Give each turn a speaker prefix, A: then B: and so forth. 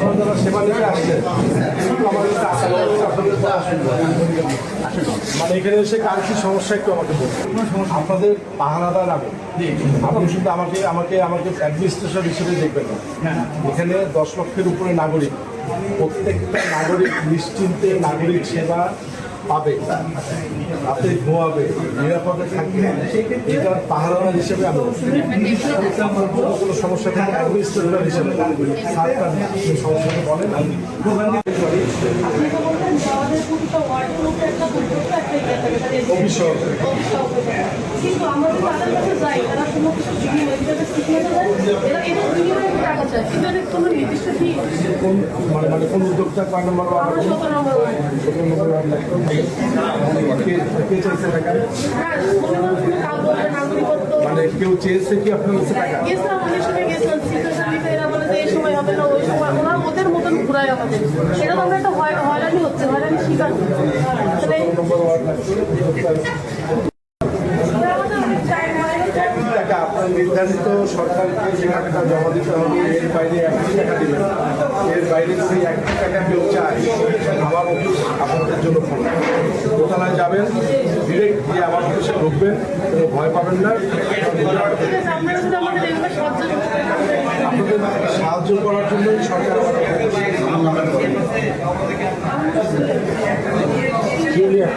A: আপনারা যারা সেবা নিতে আসছেন একটু আমার কাছে আসলে আপনাদের কথা শুনবো। মানে এখানে এসে কার কি সমস্যা একটু আমাকে বলুন। আপনাদের পাহারাদার আমি আপনি শুধু আমাকে আমাকে আমাকে অ্যাডমিনিস্ট্রেশন হিসেবে দেখবেন না। এখানে 10 লক্ষের উপরে নাগরিক, প্রত্যেকটা নাগরিক নিশ্চিন্তে নাগরিক সেবা পাবে, রাতে ঘুমাবে, নিরাপদে থাকবে, এটার পাহারাদার হিসেবে আমি কোনো সমস্যা থাকে অ্যাডমিনিস্ট্রেটর হিসেবে সরকার সমস্যাটা বলেন আমি অফিসর
B: কিন্তু আমরা যদি তাদের কাছে যাই তারা কোনো কিছু টাকা চায় কিন্তু এদের কোনো নির্দিষ্ট ফি
A: কোন মানে কোন উদ্যোক্তা কয় নম্বর
B: আমরা 17 নম্বর
A: কে চাইছে টাকা?
B: হ্যাঁ কোনো নাগরিকত্ব
A: মানে কেউ চেয়েছে কি আপনার কাছে টাকা?
B: গেছিলাম অনেক সময় গেছিলাম সিচুয়েশন দিতে এরা বলে যে এই সময় হবে না ওই সময় ওরা ওদের মতন ঘুরায় আমাদের এটা তো আমরা একটা হয়রানি হচ্ছে হয়রানি শিকার তাহলে
A: টাকা আপনার নির্ধারিত সরকারকে যে টাকাটা জমা দিতে হবে এর বাইরে 1 টাকা দিবেন, এর বাইরে যদি 1 টাকা কেউ চায় আমার অফিস আপনাদের জন্য খোলা। দোতলায় যাবেন, ডিরেক্ট গিয়ে আমার অফিসে ঢুকবেন, কোনো ভয় পাবেন না।
B: আপনারা যদি আমাদের এগুলো
A: আপনাদের সাহায্য করার জন্যই সরকার জুনিয়র